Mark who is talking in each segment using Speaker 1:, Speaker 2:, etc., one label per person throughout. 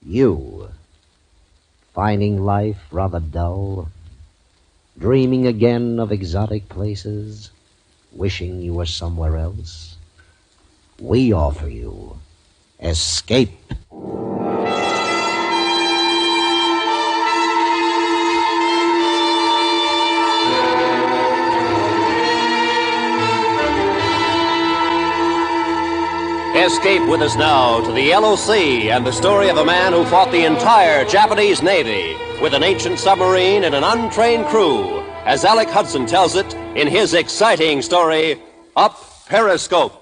Speaker 1: You, finding life rather dull, dreaming again of exotic places, wishing you were somewhere else? We offer you escape.
Speaker 2: Escape with us now to the LOC and the story of a man who fought the entire Japanese Navy with an ancient submarine and an untrained crew, as Alec Hudson tells it in his exciting story, Up Periscope.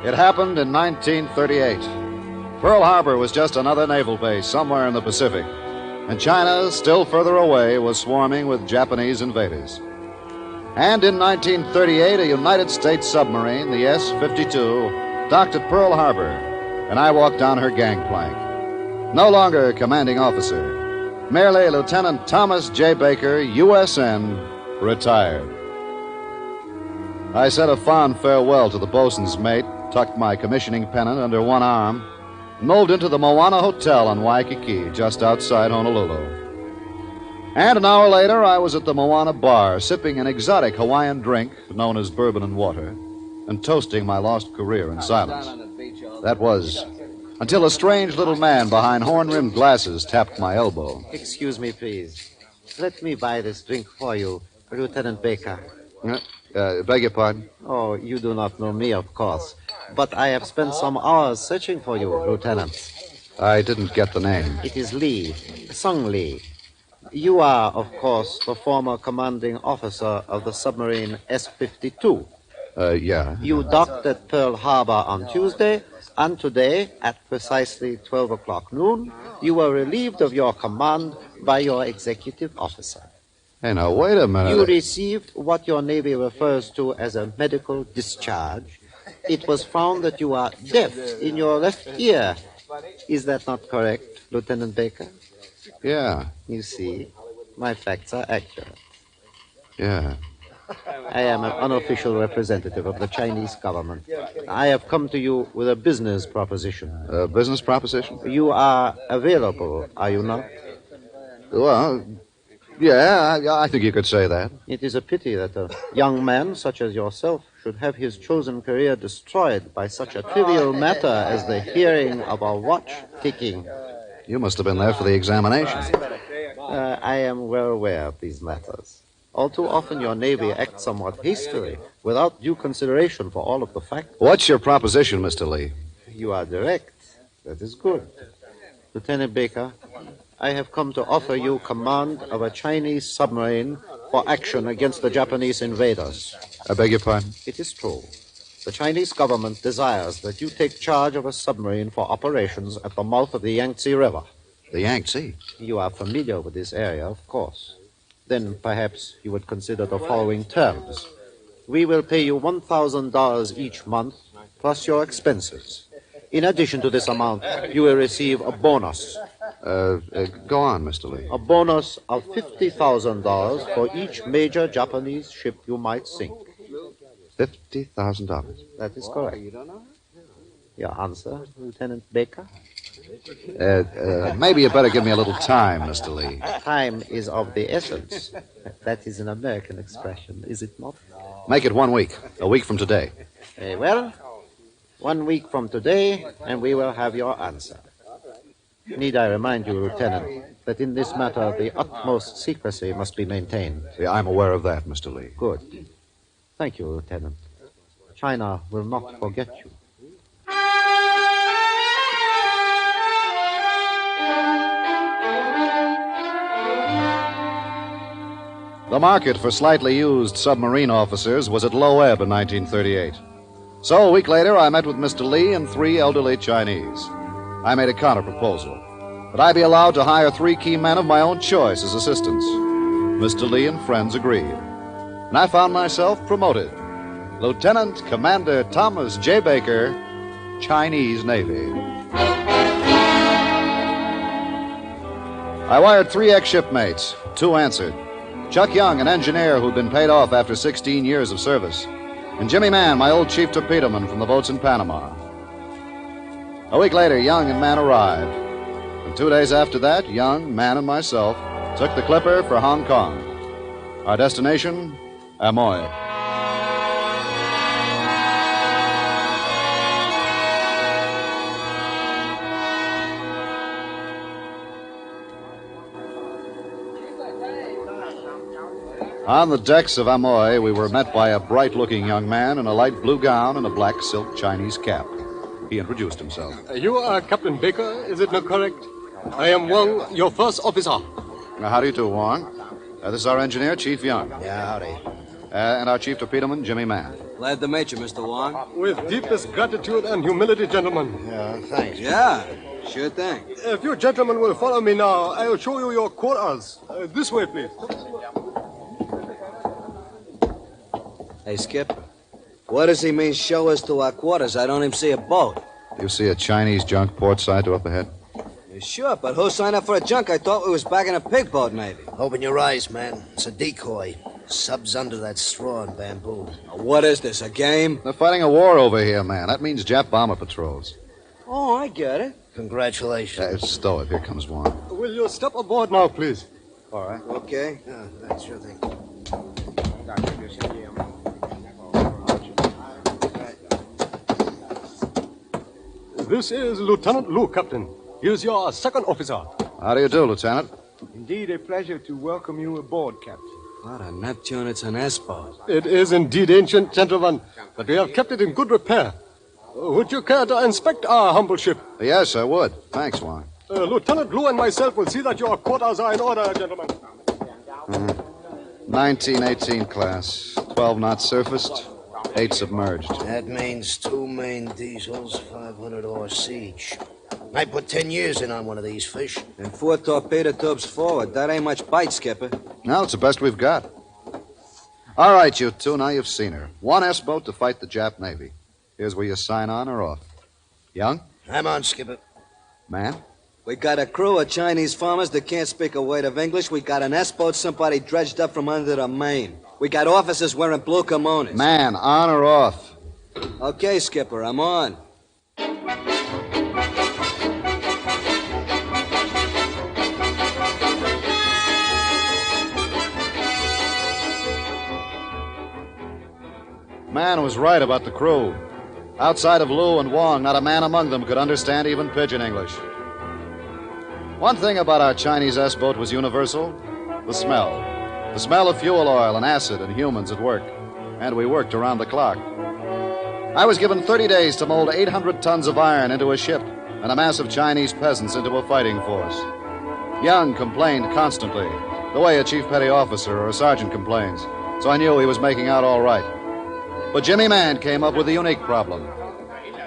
Speaker 3: It happened in 1938. Pearl Harbor was just another naval base somewhere in the Pacific, and China, still further away, was swarming with Japanese invaders. And in 1938, a United States submarine, the S-52, docked at Pearl Harbor, and I walked down her gangplank. No longer commanding officer, merely Lieutenant Thomas J. Baker, USN, retired. I said a fond farewell to the bosun's mate, tucked my commissioning pennant under one arm, and moved into the Moana Hotel on Waikiki, just outside Honolulu. And an hour later, I was at the Moana Bar, sipping an exotic Hawaiian drink known as bourbon and water, and toasting my lost career in silence. That was until a strange little man behind horn-rimmed glasses tapped my elbow.
Speaker 4: Excuse me, please. Let me buy this drink for you, Lieutenant Baker.
Speaker 3: Beg your pardon?
Speaker 4: Oh, you do not know me, of course. But I have spent some hours searching for you, Lieutenant.
Speaker 3: I didn't get the name.
Speaker 4: It is Lee, Sung Lee. You are, of course, the former commanding officer of the submarine S-52.
Speaker 3: Yeah.
Speaker 4: You docked at Pearl Harbor on Tuesday, and today, at precisely 12 o'clock noon, you were relieved of your command by your executive officer.
Speaker 3: Hey, now, wait a minute.
Speaker 4: You received what your Navy refers to as a medical discharge. It was found that you are deaf in your left ear. Is that not correct, Lieutenant Baker?
Speaker 3: Yeah.
Speaker 4: You see, my facts are accurate.
Speaker 3: Yeah.
Speaker 4: I am an unofficial representative of the Chinese government. I have come to you with a business proposition.
Speaker 3: A business proposition?
Speaker 4: You are available, are you not?
Speaker 3: Well, yeah, I think you could say that.
Speaker 4: It is a pity that a young man such as yourself should have his chosen career destroyed by such a trivial matter as the hearing of a watch ticking.
Speaker 3: You must have been there for the examination.
Speaker 4: I am well aware of these matters. All too often your Navy acts somewhat hastily, without due consideration for all of the facts.
Speaker 3: What's your proposition, Mr. Lee?
Speaker 4: You are direct. That is good. Lieutenant Baker, I have come to offer you command of a Chinese submarine for action against the Japanese invaders.
Speaker 3: I beg your pardon?
Speaker 4: It is true. The Chinese government desires that you take charge of a submarine for operations at the mouth of the Yangtze River.
Speaker 3: The Yangtze?
Speaker 4: You are familiar with this area, of course. Then perhaps you would consider the following terms. We will pay you $1,000 each month, plus your expenses. In addition to this amount, you will receive a bonus.
Speaker 3: Go on, Mr. Lee.
Speaker 4: A bonus of $50,000 for each major Japanese ship you might sink.
Speaker 3: $50,000.
Speaker 4: That is correct. Your answer, Lieutenant Baker?
Speaker 3: Maybe you better give me a little time, Mr. Lee.
Speaker 4: Time is of the essence. That is an American expression, is it not?
Speaker 3: Make it 1 week. A week from today.
Speaker 4: Very well. 1 week from today, and we will have your answer. Need I remind you, Lieutenant, that in this matter the utmost secrecy must be maintained?
Speaker 3: Yeah, I'm aware of that, Mr. Lee.
Speaker 4: Good. Thank you, Lieutenant. China will not forget you.
Speaker 3: The market for slightly used submarine officers was at low ebb in 1938. So a week later, I met with Mr. Lee and 3 elderly Chinese. I made a counter-proposal that I be allowed to hire 3 key men of my own choice as assistants. Mr. Lee and friends agreed. And I found myself promoted. Lieutenant Commander Thomas J. Baker, Chinese Navy. I wired 3 ex-shipmates. 2 answered. Chuck Young, an engineer who'd been paid off after 16 years of service, and Jimmy Mann, my old chief torpedoman from the boats in Panama. A week later, Young and Mann arrived. And 2 days after that, Young, Mann, and myself took the Clipper for Hong Kong. Our destination, Amoy. On the decks of Amoy, we were met by a bright-looking young man in a light blue gown and a black silk Chinese cap. He introduced himself.
Speaker 5: You are Captain Baker, is it not correct? I am Wong, your first officer.
Speaker 3: How do you do, Wong? This is our engineer, Chief Young.
Speaker 1: Yeah, howdy.
Speaker 3: And our chief torpedoman, Jimmy Mann.
Speaker 6: Glad to meet you, Mr. Wong.
Speaker 5: With deepest gratitude and humility, gentlemen.
Speaker 1: Yeah, thanks.
Speaker 6: Yeah, sure thing.
Speaker 5: If you gentlemen will follow me now, I will show you your quarters. This way, please.
Speaker 6: Hey, Skip, what does he mean show us to our quarters? I don't even see a boat.
Speaker 3: You see a Chinese junk port side to up ahead?
Speaker 6: Sure, but who signed up for a junk? I thought we was back in a pig boat, maybe.
Speaker 1: Open your eyes, man. It's a decoy. Subs under that straw and bamboo.
Speaker 6: What is this, a game?
Speaker 3: They're fighting a war over here, man. That means Jap bomber patrols.
Speaker 6: Oh, I get it.
Speaker 1: Congratulations.
Speaker 3: Stow it. Here comes one.
Speaker 5: Will you step aboard now, please?
Speaker 3: All right.
Speaker 6: Okay.
Speaker 1: Yeah, that's sure thing.
Speaker 5: This is Lieutenant Lu, Captain. He is your second officer.
Speaker 3: How do you do, Lieutenant?
Speaker 7: Indeed, a pleasure to welcome you aboard, Captain.
Speaker 6: What a Neptune, it's an S-boat.
Speaker 5: It is indeed ancient, gentlemen, but we have kept it in good repair. Would you care to inspect our humble ship?
Speaker 3: Yes, I would. Thanks, Wong.
Speaker 5: Lieutenant Lu and myself will see that your quarters are in order, gentlemen.
Speaker 3: 1918 class. 12 knots surfaced, 8 submerged.
Speaker 1: That means 2 main diesels, 500 horse each. I put 10 years in on one of these fish.
Speaker 6: And 4 torpedo tubes forward. That ain't much bite, Skipper.
Speaker 3: No, it's the best we've got. All right, you two, now you've seen her. 1 S-boat to fight the Jap Navy. Here's where you sign on or off. Young?
Speaker 1: I'm on, Skipper.
Speaker 3: Man?
Speaker 6: We got a crew of Chinese farmers that can't speak a word of English. We got an S-boat somebody dredged up from under the main. We got officers wearing blue kimonos.
Speaker 3: Man, on or off?
Speaker 6: Okay, Skipper, I'm on.
Speaker 3: Man was right about the crew. Outside of Lu and Wong, not a man among them could understand even pidgin English. One thing about our Chinese S-boat was universal: the smell. The smell of fuel oil and acid and humans at work. And we worked around the clock. I was given 30 days to mold 800 tons of iron into a ship and a mass of Chinese peasants into a fighting force. Young complained constantly, the way a chief petty officer or a sergeant complains, so I knew he was making out all right. But Jimmy Mann came up with a unique problem.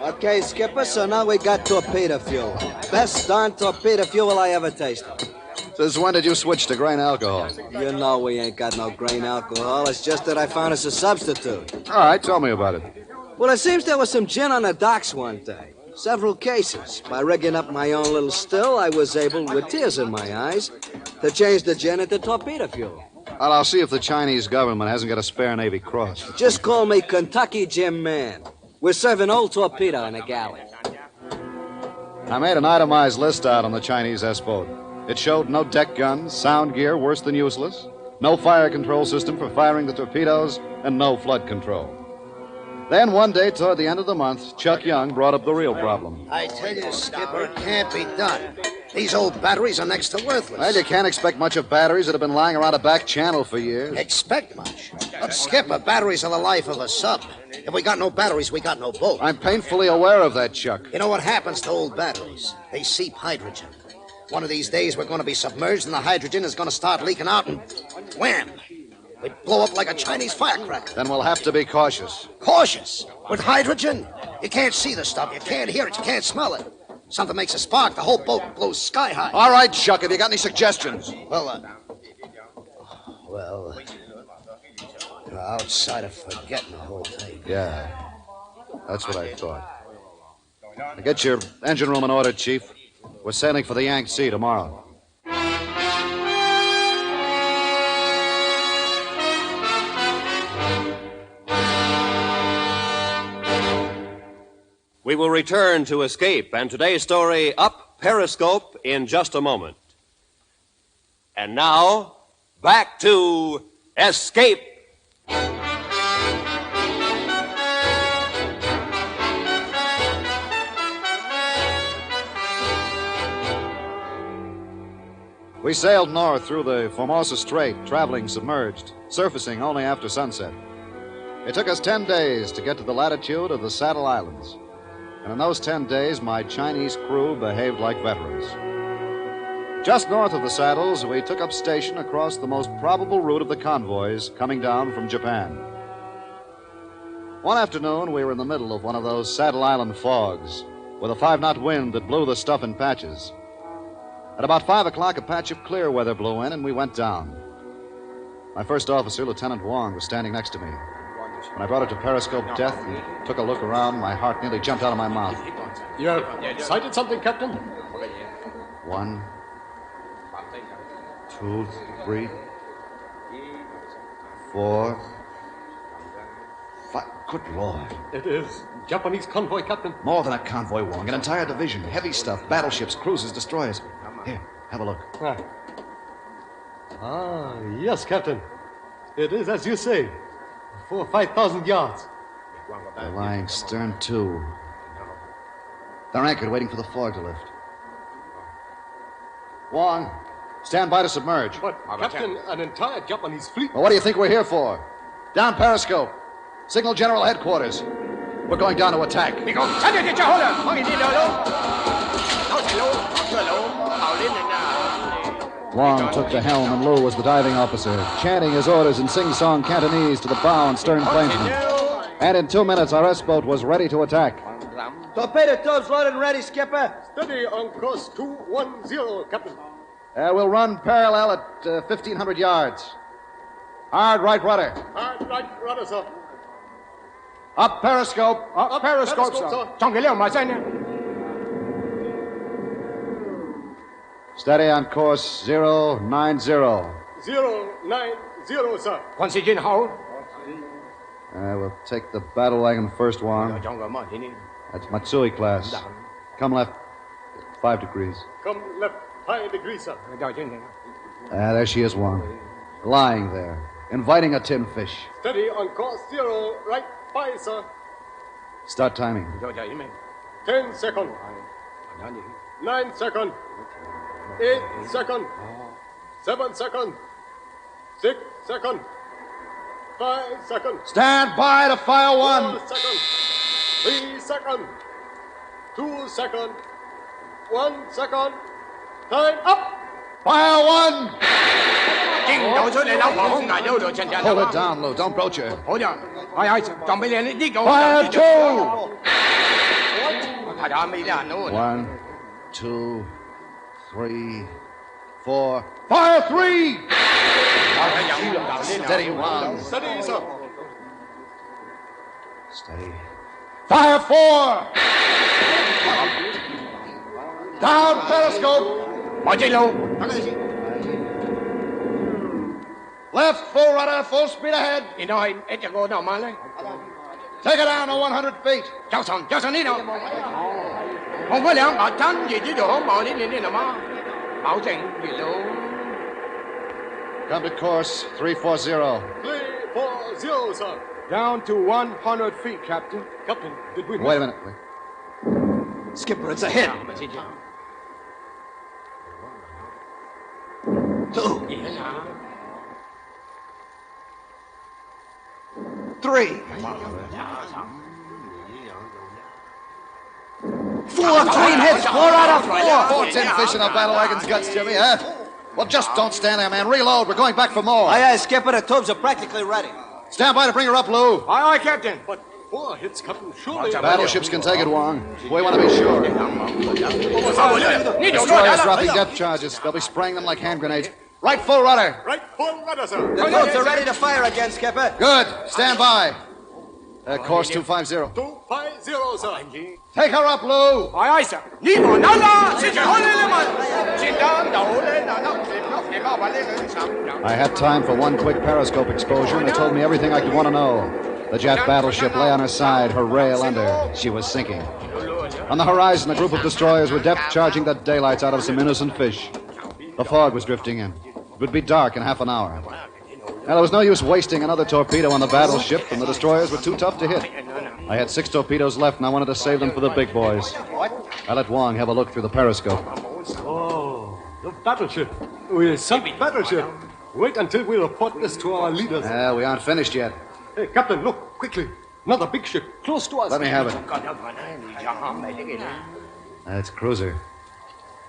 Speaker 6: Okay, Skipper, so now we got torpedo fuel. Best darn torpedo fuel I ever tasted.
Speaker 3: Since when did you switch to grain alcohol?
Speaker 6: You know we ain't got no grain alcohol. It's just that I found us a substitute.
Speaker 3: All right, tell me about it.
Speaker 6: Well, it seems there was some gin on the docks one day. Several cases. By rigging up my own little still, I was able, with tears in my eyes, to change the gin into torpedo fuel.
Speaker 3: Well, I'll see if the Chinese government hasn't got a spare Navy cross.
Speaker 6: Just call me Kentucky Jim Man. We're serving old torpedo in a galley.
Speaker 3: I made an itemized list out on the Chinese S-boat. It showed no deck guns, sound gear worse than useless, no fire control system for firing the torpedoes, and no flood control. Then one day toward the end of the month, Chuck Young brought up the real problem.
Speaker 1: I tell you, Skipper, it can't be done. These old batteries are next to worthless.
Speaker 3: Well, you can't expect much of batteries that have been lying around a back channel for years.
Speaker 1: Expect much? Look, Skipper, batteries are the life of a sub. If we got no batteries, we got no boat.
Speaker 3: I'm painfully aware of that, Chuck.
Speaker 1: You know what happens to old batteries? They seep hydrogen. One of these days, we're going to be submerged, and the hydrogen is going to start leaking out, and wham! We'd blow up like a Chinese firecracker.
Speaker 3: Then we'll have to be cautious.
Speaker 1: Cautious? With hydrogen? You can't see the stuff, you can't hear it, you can't smell it. Something makes a spark, the whole boat blows sky high.
Speaker 3: All right, Chuck, have you got any suggestions?
Speaker 1: Well, outside of forgetting the whole thing.
Speaker 3: Yeah, that's what I thought. Now get your engine room in order, Chief. We're sailing for the Yangtze tomorrow.
Speaker 2: We will return to Escape and today's story, Up Periscope, in just a moment. And now, back to Escape.
Speaker 3: We sailed north through the Formosa Strait, traveling submerged, surfacing only after sunset. It took us 10 days to get to the latitude of the Saddle Islands. And in those 10 days, my Chinese crew behaved like veterans. Just north of the Saddles, we took up station across the most probable route of the convoys coming down from Japan. One afternoon, we were in the middle of one of those Saddle Island fogs, with a 5-knot wind that blew the stuff in patches. At about 5 o'clock, a patch of clear weather blew in, and we went down. My first officer, Lieutenant Wong, was standing next to me. When I brought it to Periscope Death and took a look around, my heart nearly jumped out of my mouth.
Speaker 5: You have sighted something, Captain?
Speaker 3: 1, 2, 3, 4, 5. Good Lord.
Speaker 5: It is Japanese convoy, Captain.
Speaker 3: More than a convoy, Wong. An entire division. Heavy stuff. Battleships, cruisers, destroyers. Here, have a look.
Speaker 5: Yes, Captain. It is as you say. 4,000 or 5,000 yards.
Speaker 3: They're lying stern to. They're anchored, waiting for the fog to lift. Wong, stand by to submerge.
Speaker 5: But, Captain, an entire Japanese fleet.
Speaker 3: Well, what do you think we're here for? Down Periscope. Signal General Headquarters. We're going down to attack. Wong took the helm, and Lou was the diving officer, chanting his orders in sing-song Cantonese to the bow and stern planesmen. And in 2 minutes, our S-boat was ready to attack.
Speaker 6: Torpedo tubes loaded and ready, Skipper.
Speaker 5: Steady on course 210, Captain.
Speaker 3: We'll run parallel at 1,500 yards. Hard right rudder.
Speaker 5: Hard right rudder, sir.
Speaker 3: Up Periscope.
Speaker 5: Up Periscope, sir.
Speaker 3: Steady on course 090.
Speaker 5: 090, sir.
Speaker 3: We'll take the battle wagon first, Wong. That's Matsui class. Come left, 5 degrees.
Speaker 5: Come left, 5 degrees, sir.
Speaker 3: There she is, Wong. Lying there, inviting a tin fish.
Speaker 5: Steady on course 0, right 5, sir.
Speaker 3: Start timing.
Speaker 5: 10 seconds. 9 seconds. 8 seconds. 7 seconds. 6 seconds. 5 seconds.
Speaker 3: Stand by to fire 1.
Speaker 5: 4 seconds. 3 seconds. 2 seconds. 1 second. Time up.
Speaker 3: Fire 1. Hold it down, Lou. Don't broach her. Fire 2. 1, 2, 3, 4. Fire 3. Steady, Wong.
Speaker 5: Steady, sir.
Speaker 3: Steady. Fire 4. Down Periscope. Left full rudder, full speed ahead. Take it down to 100 feet. Come to course 340.
Speaker 5: 340, sir.
Speaker 7: Down to 100 feet, Captain.
Speaker 5: Captain, did we...
Speaker 3: Wait a minute.
Speaker 6: Skipper, it's a hit. 2. 3. 4 clean hits. 4 out of 4.
Speaker 3: 4 tin fish in a battle wagon's guts, Jimmy, huh? Well, just don't stand there, man. Reload. We're going back for more.
Speaker 6: Aye, Skipper. The tubes are practically ready.
Speaker 3: Stand by to bring her up, Lou.
Speaker 7: Aye, Captain.
Speaker 5: But 4 hits, Captain. Surely...
Speaker 3: Battleships can take it, Wong. We want to be sure. Destroyers dropping depth charges. They'll be spraying them like hand grenades. Right full rudder.
Speaker 5: Right full rudder, sir.
Speaker 6: The tubes are ready to fire again, Skipper.
Speaker 3: Good. Stand by. Course 250.
Speaker 5: 250, sir.
Speaker 3: Take her up, Lou.
Speaker 7: Aye, sir.
Speaker 3: I had time for one quick periscope exposure, and it told me everything I could want to know. The Jap battleship lay on her side, her rail under. She was sinking. On the horizon, a group of destroyers were depth-charging the daylights out of some innocent fish. The fog was drifting in. It would be dark in half an hour. Now, there was no use wasting another torpedo on the battleship, and the destroyers were too tough to hit. I had 6 torpedoes left, and I wanted to save them for the big boys. I let Wong have a look through the periscope.
Speaker 5: Oh, the battleship. We sunk battleship. Wait until we report this to our leaders.
Speaker 3: We aren't finished yet.
Speaker 5: Hey, Captain, look, quickly. Another big ship, close to us.
Speaker 3: Let me have it. That's cruiser.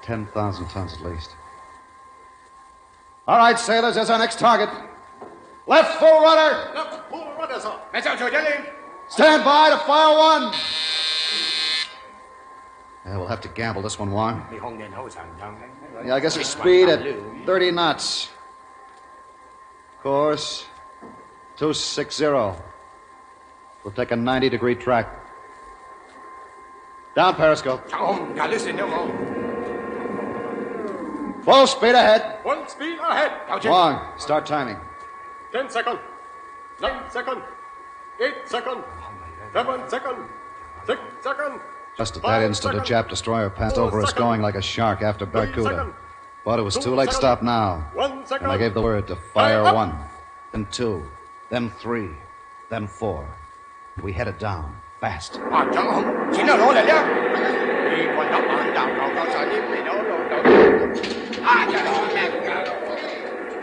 Speaker 3: 10,000 tons at least. All right, sailors, there's our next target. Left full rudder.
Speaker 5: Left full rudder, sir.
Speaker 3: Stand by to fire one. Yeah, we'll have to gamble this one, Wong. Yeah, I guess it's speed at 30 knots. Course 260. We'll take a 90-degree track. Down periscope. Full speed ahead.
Speaker 5: Full speed ahead.
Speaker 3: Wong, start timing.
Speaker 5: 10 seconds. 9 seconds. 8 seconds. 7 seconds. 6 seconds.
Speaker 3: Just at that instant, a Jap destroyer passed over us going like a shark after Barracuda. But it was too late to stop now.
Speaker 5: 1 second.
Speaker 3: And I gave the word to fire 1, then 2, then 3, then 4. We headed down, fast.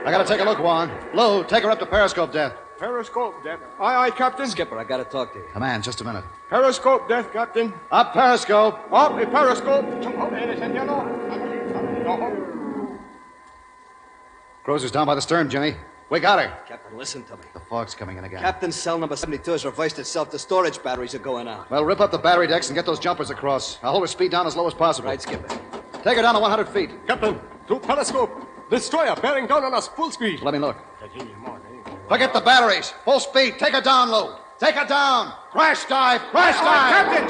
Speaker 3: I gotta take a look, Wong. Lou, take her up to periscope depth.
Speaker 7: Periscope depth. Aye, Captain.
Speaker 6: Skipper, I gotta talk to you.
Speaker 3: Come on, just a minute.
Speaker 7: Periscope depth, Captain.
Speaker 3: Up periscope.
Speaker 7: Up a periscope.
Speaker 3: Cruiser's down by the stern, Jimmy. We got her.
Speaker 6: Captain, listen to me.
Speaker 3: The fog's coming in again.
Speaker 6: Captain's cell number 72 has reversed itself. The storage batteries are going out.
Speaker 3: Well, rip up the battery decks and get those jumpers across. I'll hold her speed down as low as possible.
Speaker 6: Right, Skipper.
Speaker 3: Take her down to 100 feet.
Speaker 5: Captain, through periscope. Destroyer bearing down on us full speed.
Speaker 3: Let me look. Forget the batteries. Full speed. Take her down, Lou. Take her down. Crash dive. Crash dive.
Speaker 7: Captain,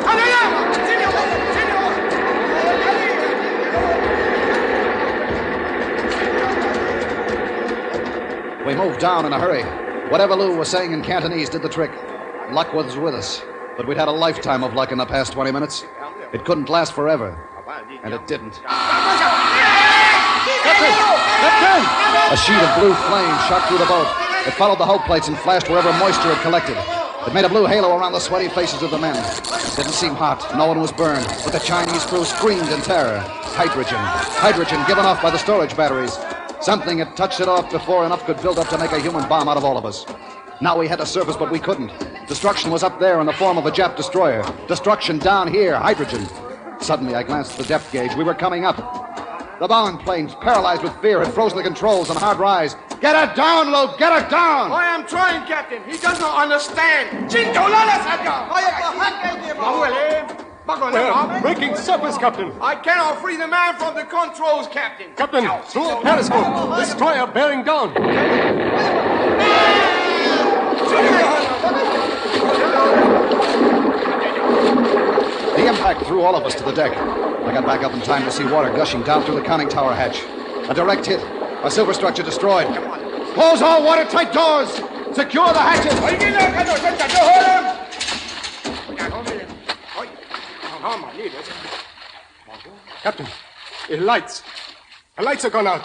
Speaker 3: We moved down in a hurry. Whatever Lou was saying in Cantonese did the trick. Luck was with us. But we'd had a lifetime of luck in the past 20 minutes. It couldn't last forever. And it didn't.
Speaker 5: Captain!
Speaker 3: A sheet of blue flame shot through the boat. It followed the hull plates and flashed wherever moisture had collected. It made a blue halo around the sweaty faces of the men. It didn't seem hot. No one was burned. But the Chinese crew screamed in terror. Hydrogen. Hydrogen given off by the storage batteries. Something had touched it off before enough could build up to make a human bomb out of all of us. Now we had to surface, but we couldn't. Destruction was up there in the form of a Jap destroyer. Destruction down here. Hydrogen. Suddenly, I glanced at the depth gauge. We were coming up. The bomb planes, paralyzed with fear, had frozen the controls on a hard rise. Get her down, Lou! Get her down!
Speaker 7: I am trying, Captain. He does not understand.
Speaker 5: We're breaking surface, Captain.
Speaker 7: I cannot free the man from the controls, Captain.
Speaker 5: Captain, through periscope. Destroyer bearing down.
Speaker 3: The impact threw all of us to the deck. I got back up in time to see water gushing down through the conning tower hatch. A direct hit. A superstructure destroyed. Close all watertight doors. Secure the hatches.
Speaker 5: Captain, the lights. The lights are gone out.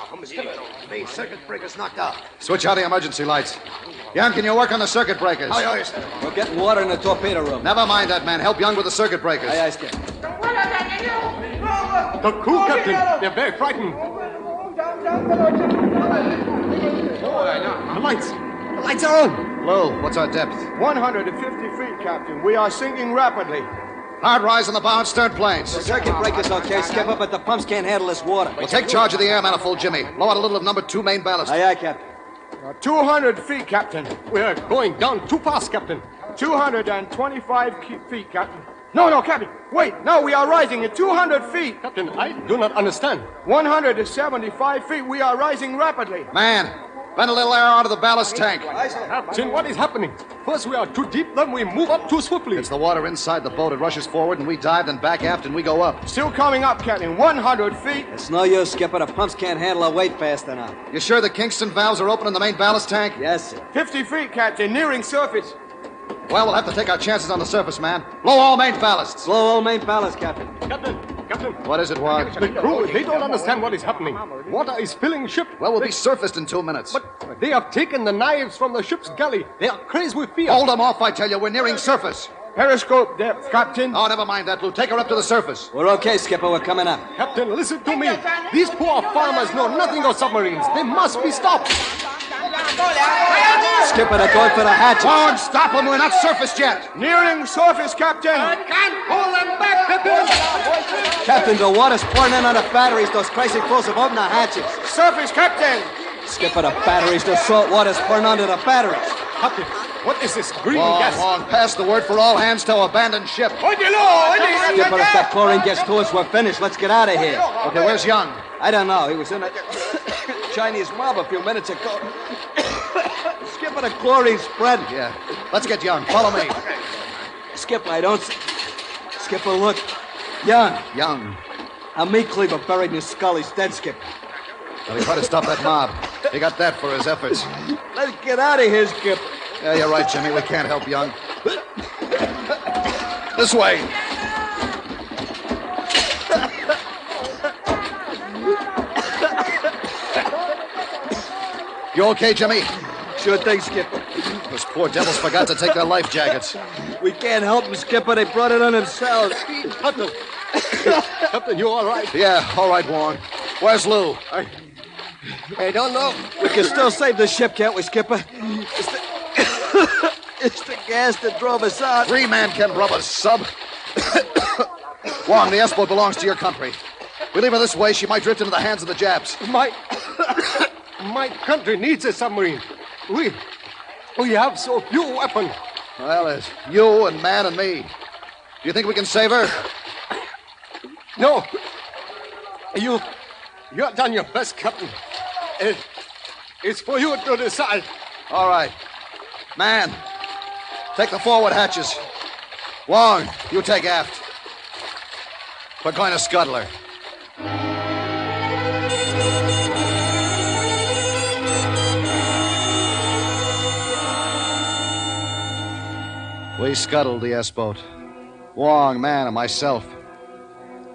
Speaker 1: The circuit breaker's knocked out.
Speaker 3: Switch out the emergency lights. Young, can you work on the circuit breakers?
Speaker 6: We're getting water in the torpedo room.
Speaker 3: Never mind that, man. Help Young with the circuit breakers.
Speaker 6: Aye, Skipper.
Speaker 5: The crew, Captain. They're very frightened. The lights. The lights are on.
Speaker 3: Lou, what's our depth?
Speaker 7: 150 feet, Captain. We are sinking rapidly.
Speaker 3: Hard rise on the bow and stern planes.
Speaker 6: The circuit breaker's okay, Skipper, but the pumps can't handle this water.
Speaker 3: We'll take charge of the air manifold, Jimmy. Blow out a little of number 2 main ballast.
Speaker 6: Aye, Captain.
Speaker 7: 200 feet, Captain.
Speaker 5: We're going down too fast, Captain.
Speaker 7: 225 feet, Captain. No, Captain. Wait. No, we are rising at 200 feet.
Speaker 5: Captain, I do not understand.
Speaker 7: 175 feet. We are rising rapidly.
Speaker 3: Man, vent a little air out of the ballast tank.
Speaker 5: Captain, what is happening? First we are too deep, then we move up too swiftly.
Speaker 3: It's the water inside the boat. It rushes forward, and we dive, then back aft, and we go up.
Speaker 7: Still coming up, Captain. 100 feet.
Speaker 6: It's no use, Skipper. The pumps can't handle our weight fast enough.
Speaker 3: You sure the Kingston valves are open in the main ballast tank?
Speaker 6: Yes, sir.
Speaker 7: 50 feet, Captain. Nearing surface.
Speaker 3: Well, we'll have to take our chances on the surface, man. Blow all main ballasts.
Speaker 6: Blow all main ballast, Captain.
Speaker 5: Captain!
Speaker 3: What is it, Ward?
Speaker 5: The crew, they don't understand what is happening. Water is filling ship.
Speaker 3: Well, we'll be surfaced in 2 minutes.
Speaker 5: But they have taken the knives from the ship's galley. They are crazy with fear.
Speaker 3: Hold them off, I tell you. We're nearing surface.
Speaker 7: Periscope depth, Captain.
Speaker 3: Oh, never mind that, Lou. Take her up to the surface.
Speaker 6: We're okay, Skipper. We're coming up.
Speaker 5: Captain, listen to me. These poor farmers know nothing of submarines. They must be stopped.
Speaker 6: Skipper, they're going for the hatch.
Speaker 3: Ward, stop them. We're not surfaced yet.
Speaker 7: Nearing surface, Captain.
Speaker 5: Can't pull them back, Captain.
Speaker 6: Captain, the water's pouring in on the batteries. Those crazy crews have opened the hatches.
Speaker 7: Surface, Captain.
Speaker 6: Skipper, the batteries, the salt water's pouring onto the batteries.
Speaker 5: Captain, what is this green
Speaker 3: Wong,
Speaker 5: gas?
Speaker 3: Wong, pass the word for all hands to abandon ship.
Speaker 6: Skipper, if that chlorine gets to us, we're finished. Let's get out of here.
Speaker 3: Okay, where's Young?
Speaker 6: I don't know. He was in a Chinese mob a few minutes ago. Skipper, the chlorine spread.
Speaker 3: Yeah. Let's get Young. Follow me.
Speaker 6: Skipper, I don't see... Skipper, look. Young.
Speaker 3: Young.
Speaker 6: A meat cleaver buried in his skull. He's dead, Skipper.
Speaker 3: Well, he tried to stop that mob. He got that for his efforts.
Speaker 6: Let's get out of here, Skipper.
Speaker 3: Yeah, you're right, Jimmy. We can't help Young. This way. You okay, Jimmy?
Speaker 6: Sure thing, Skipper.
Speaker 3: Those poor devils forgot to take their life jackets.
Speaker 6: We can't help them, Skipper. They brought it on themselves.
Speaker 5: Captain. Captain, you all right?
Speaker 3: Yeah, all right, Warren. Where's Lou?
Speaker 5: I don't know.
Speaker 6: We can still save the ship, can't we, Skipper? It's the... it's the gas that drove us out.
Speaker 3: 3 men can rub a sub. Wong, the S-boat belongs to your country. We leave her this way, she might drift into the hands of the Japs.
Speaker 5: My country needs a submarine. We have so few weapons.
Speaker 3: Well, it's you and Man and me. Do you think we can save her?
Speaker 5: No. You have done your best, Captain. It's for you to decide.
Speaker 3: All right. Man, take the forward hatches. Wong, you take aft. We're going to scuttle her. We scuttled the S-boat. Wong, Man, and myself.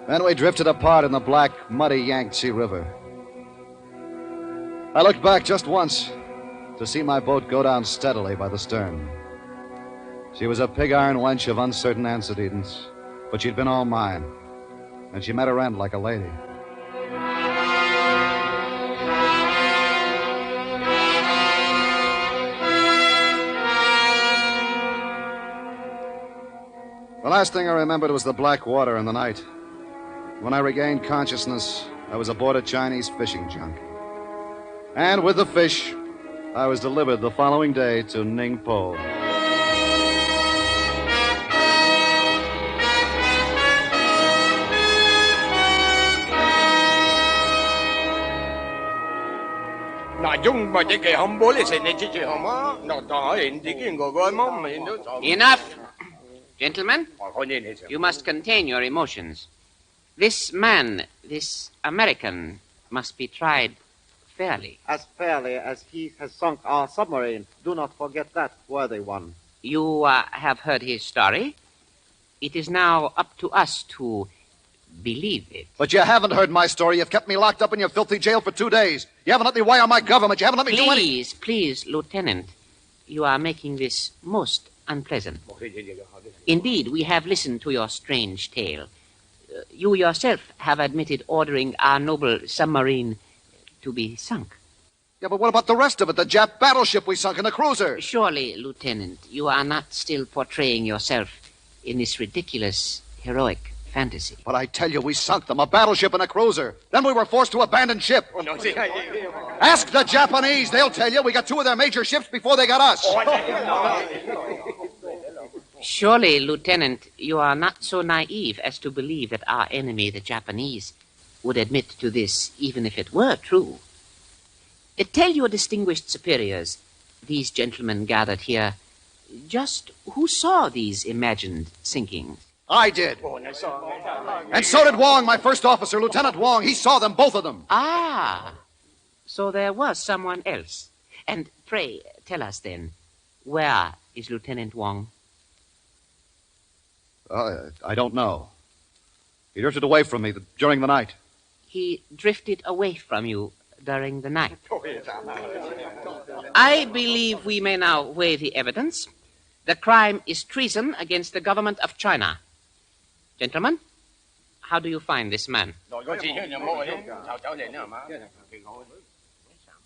Speaker 3: Then we drifted apart in the black, muddy Yangtze River. I looked back just once to see my boat go down steadily by the stern. She was a pig-iron wench of uncertain antecedents, but she'd been all mine, and she met her end like a lady. The last thing I remembered was the black water in the night. When I regained consciousness, I was aboard a Chinese fishing junk. And with the fish, I was delivered the following day to Ningpo.
Speaker 8: Enough! Gentlemen, you must contain your emotions. This man, this American, must be tried fairly.
Speaker 4: As fairly as he has sunk our submarine. Do not forget that, worthy one.
Speaker 8: You have heard his story. It is now up to us to believe it.
Speaker 3: But you haven't heard my story. You've kept me locked up in your filthy jail for 2 days. You haven't let me wire my government. You haven't let me do anything.
Speaker 8: Please, Lieutenant. You are making this most unpleasant. Indeed, we have listened to your strange tale. You yourself have admitted ordering our noble submarine to be sunk.
Speaker 3: Yeah, but what about the rest of it? The Jap battleship we sunk in the cruiser.
Speaker 8: Surely, Lieutenant, you are not still portraying yourself in this ridiculous, heroic fantasy.
Speaker 3: But I tell you, we sunk them, a battleship and a cruiser. Then we were forced to abandon ship. Ask the Japanese. They'll tell you we got 2 of their major ships before they got us.
Speaker 8: Surely, Lieutenant, you are not so naive as to believe that our enemy, the Japanese, would admit to this, even if it were true. Tell your distinguished superiors, these gentlemen gathered here, just who saw these imagined sinkings.
Speaker 3: I did. And so did Wong, my first officer, Lieutenant Wong. He saw them, both of them.
Speaker 8: Ah, so there was someone else. And pray, tell us then, where is Lieutenant Wong?
Speaker 3: I don't know. He drifted away from me during the night.
Speaker 8: He drifted away from you during the night. I believe we may now weigh the evidence. The crime is treason against the government of China. Gentlemen, how do you find this man?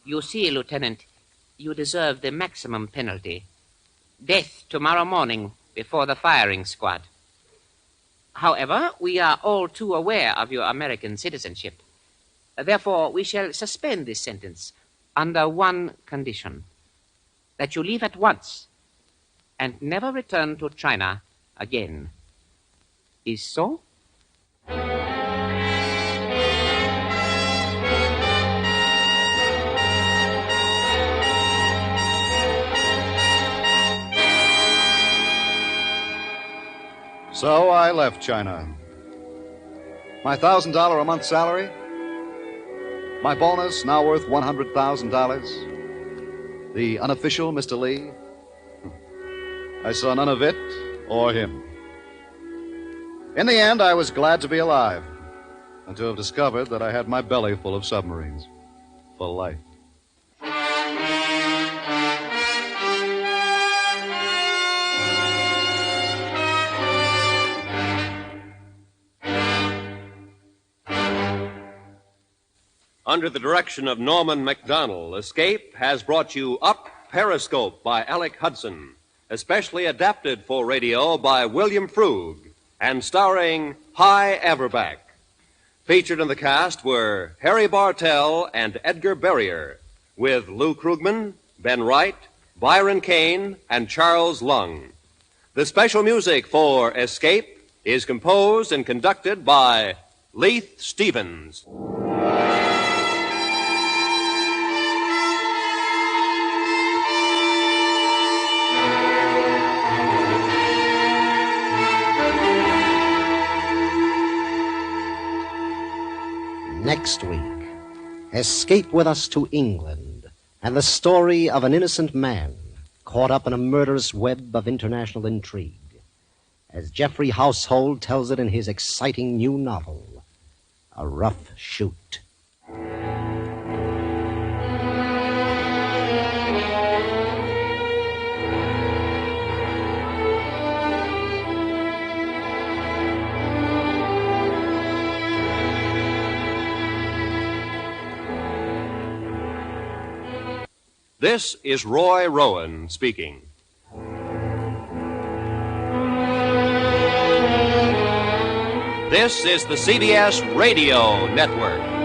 Speaker 8: You see, Lieutenant, you deserve the maximum penalty. Death tomorrow morning before the firing squad. However, we are all too aware of your American citizenship. Therefore, we shall suspend this sentence under one condition: that you leave at once and never return to China again. Is so?
Speaker 3: So I left China. My $1,000 a month salary, my bonus now worth $100,000. The unofficial Mr. Lee, I saw none of it or him. In the end, I was glad to be alive and to have discovered that I had my belly full of submarines for life.
Speaker 2: Under the direction of Norman MacDonald, Escape has brought you Up Periscope by Alec Hudson, especially adapted for radio by William Frug, and starring Hy Averback. Featured in the cast were Harry Bartell and Edgar Berrier, with Lou Krugman, Ben Wright, Byron Kane, and Charles Lung. The special music for Escape is composed and conducted by Leith Stevens.
Speaker 1: Next week, escape with us to England and the story of an innocent man caught up in a murderous web of international intrigue, as Geoffrey Household tells it in his exciting new novel, A Rough Shoot.
Speaker 2: This is Roy Rowan speaking. This is the CBS Radio Network.